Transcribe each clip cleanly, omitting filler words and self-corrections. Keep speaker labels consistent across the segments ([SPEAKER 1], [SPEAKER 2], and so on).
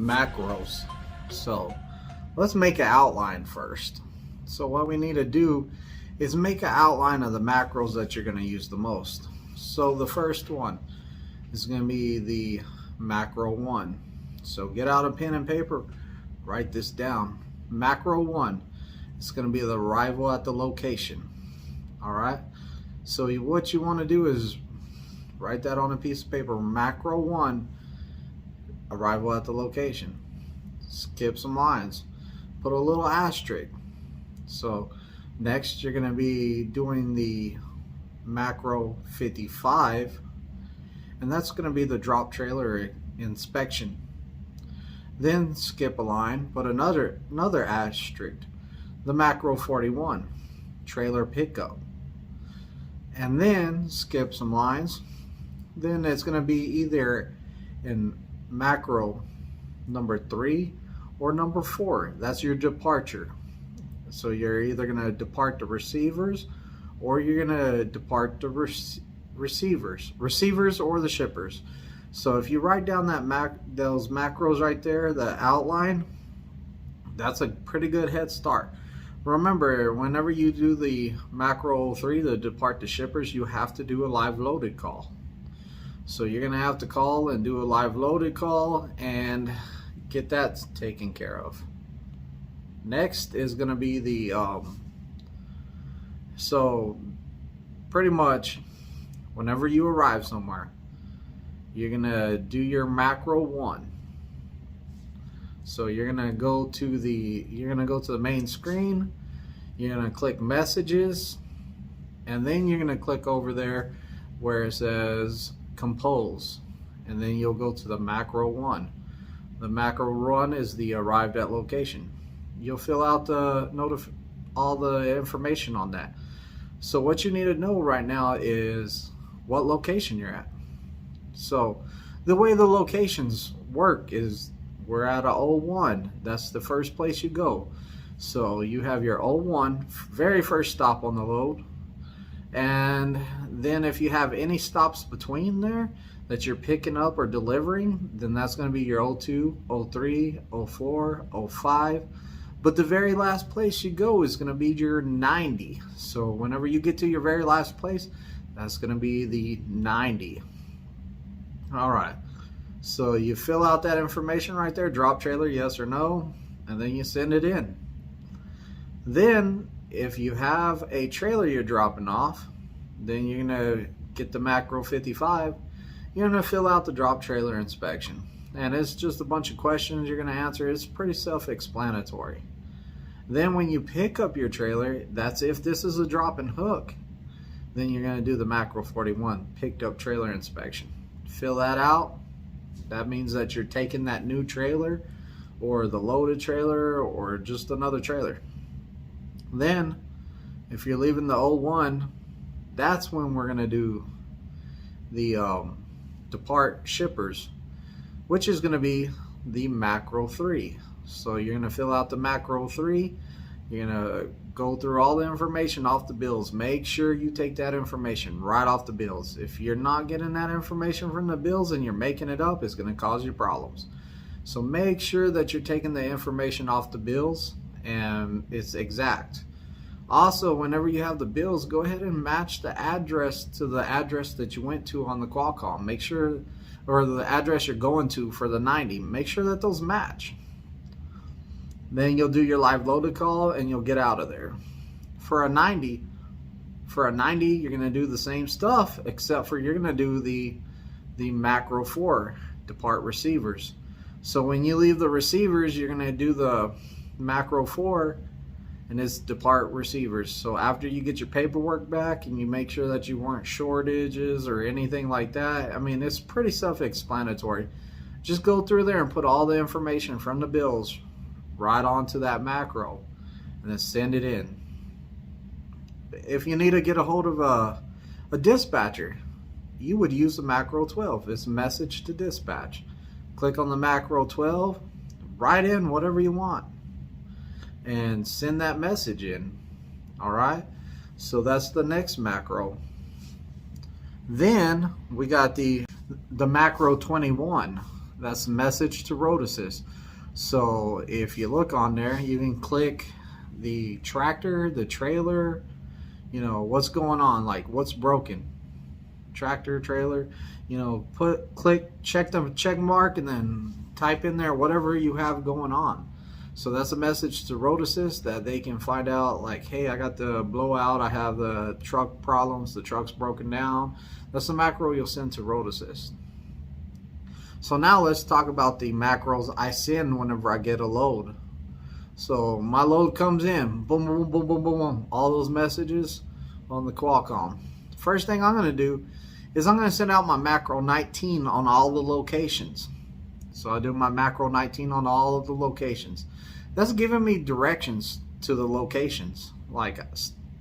[SPEAKER 1] macros. So let's make an outline first. So what we need to do is make an outline of the macros that you're going to use the most. So the first one is going to be the macro 1. So get out a pen and paper, write this down. Macro 1 is going to be the arrival at the location. Alright, so what you want to do is write that on a piece of paper. Macro 1, arrival at the location. Skip some lines, put a little asterisk. So next you're going to be doing the macro 55, and that's going to be the drop trailer inspection. Then skip a line, put another asterisk, the macro 41, trailer pickup. And then skip some lines. Then it's going to be either in macro number 3 or number 4. That's your departure. So you're either going to depart the receivers, or you're going to depart the receivers or the shippers. So if you write down those macros right there, the outline, that's a pretty good head start. Remember, whenever you do the macro 3, the depart the shippers, you have to do a live loaded call. So you're going to have to call and do a live loaded call and get that taken care of. Next is going to be the so pretty much whenever you arrive somewhere, you're going to do your macro 1. So you're going to go to the main screen. You're going to click messages, and then you're going to click over there where it says compose, and then you'll go to the macro 1. The macro 1 is the arrived at location. You'll fill out all the information on that. So what you need to know right now is what location you're at. So the way the locations work is we're at a 01. That's the first place you go. So you have your 01, very first stop on the load. And then if you have any stops between there that you're picking up or delivering, then that's going to be your 02, 03, 04, 05. But the very last place you go is going to be your 90. So whenever you get to your very last place, that's going to be the 90. Alright, so you fill out that information right there, drop trailer, yes or no, and then you send it in. Then if you have a trailer you're dropping off, then you're going to get the macro 55. You're going to fill out the drop trailer inspection. And it's just a bunch of questions you're going to answer. It's pretty self-explanatory. Then when you pick up your trailer, that's if this is a drop and hook, then you're going to do the macro 41, picked up trailer inspection. Fill that out. That means that you're taking that new trailer or the loaded trailer or just another trailer. Then if you're leaving the 01, that's when we're going to do the depart shippers, which is going to be the macro 3. So you're going to fill out the macro 3. You're going to go through all the information off the bills. Make sure you take that information right off the bills. If you're not getting that information from the bills and you're making it up, it's going to cause you problems. So make sure that you're taking the information off the bills and it's exact. Also, whenever you have the bills, go ahead and match the address to the address that you went to on the qual call. Make sure, or the address you're going to for the 90, make sure that those match. Then you'll do your live loaded call and you'll get out of there. For a 90, you're going to do the same stuff, except for you're going to do the macro 4, depart receivers. So when you leave the receivers, you're going to do the macro 4, and it's depart receivers. So after you get your paperwork back and you make sure that you weren't shortages or anything like that, I mean, it's pretty self-explanatory. Just go through there and put all the information from the bills right onto that macro and then send it in. If you need to get a hold of a dispatcher, you would use the macro 12. It's message to dispatch. Click on the macro 12, write in whatever you want, and send that message in. Alright, so that's the next macro. Then we got the macro 21. That's the message to road assist. So if you look on there, you can click the tractor, the trailer, you know, what's going on, like what's broken. Tractor, trailer, you know, check the check mark and then type in there whatever you have going on. So that's a message to road assist that they can find out, like, hey, I got the blowout, I have the truck problems, the truck's broken down. That's the macro you'll send to road assist. So now let's talk about the macros I send whenever I get a load. So my load comes in, boom, boom, boom, boom, boom, boom, all those messages on the Qualcomm. First thing I'm going to do is I'm going to send out my macro 19 on all the locations. So I do my macro 19 on all of the locations. That's giving me directions to the locations, like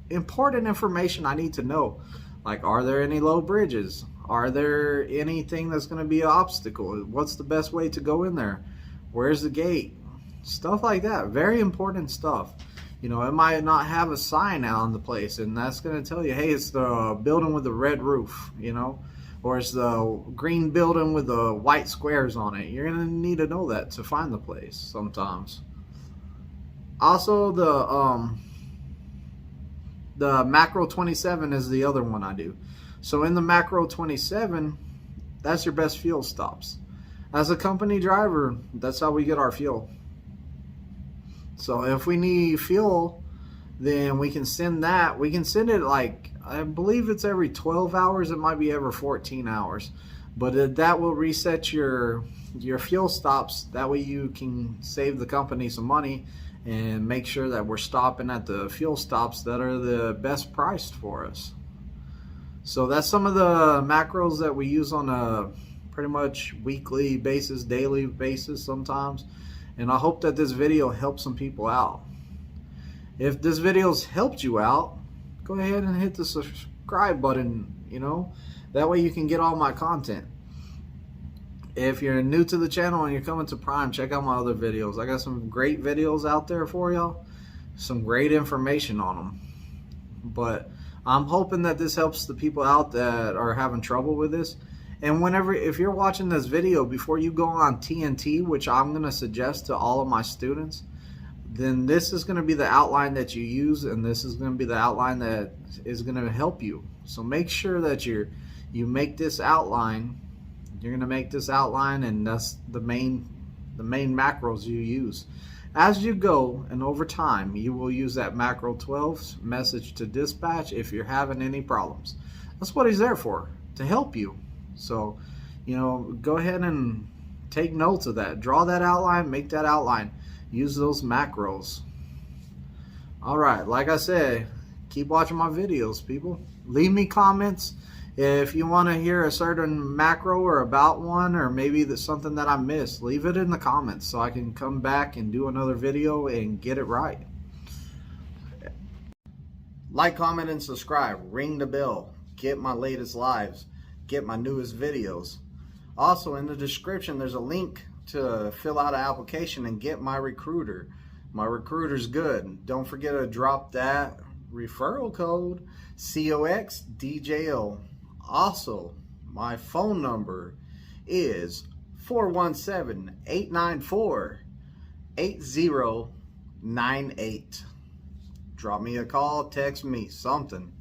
[SPEAKER 1] important information I need to know. Like, are there any low bridges? Are there anything that's going to be an obstacle? What's the best way to go in there? Where's the gate? Stuff like that. Very important stuff. You know, it might not have a sign out on the place, and that's going to tell you, hey, it's the building with the red roof, you know, or it's the green building with the white squares on it. You're going to need to know that to find the place sometimes. Also, the macro 27 is the other one I do. So in the macro 27, that's your best fuel stops. As a company driver, that's how we get our fuel. So if we need fuel, then we can send that. We can send it, like, I believe it's every 12 hours. It might be every 14 hours. But that will reset your fuel stops. That way you can save the company some money and make sure that we're stopping at the fuel stops that are the best priced for us. So that's some of the macros that we use on a pretty much weekly basis, daily basis sometimes. And I hope that this video helps some people out. If this video's helped you out, go ahead and hit the subscribe button, you know. That way you can get all my content. If you're new to the channel and you're coming to Prime, check out my other videos. I got some great videos out there for y'all. Some great information on them. But I'm hoping that this helps the people out that are having trouble with this. And if you're watching this video, before you go on TNT, which I'm going to suggest to all of my students, then this is going to be the outline that you use, and this is going to be the outline that is going to help you. So make sure that you make this outline. You're going to make this outline, and that's the main macros you use. As you go and over time, you will use that macro 12 message to dispatch if you're having any problems. That's what he's there for, to help you. So, you know, go ahead and take notes of that. Draw that outline, make that outline. Use those macros. All right, like I said, keep watching my videos, people. Leave me comments if you want to hear a certain macro or about one, or maybe that's something that I missed. Leave it in the comments so I can come back and do another video and get it right. Like, comment, and subscribe. Ring the bell. Get my latest lives. Get my newest videos. Also, in the description, there's a link to fill out an application and get my recruiter. My recruiter's good. Don't forget to drop that referral code, COXDJO. Also, my phone number is 417-894-8098. Drop me a call, text me, something.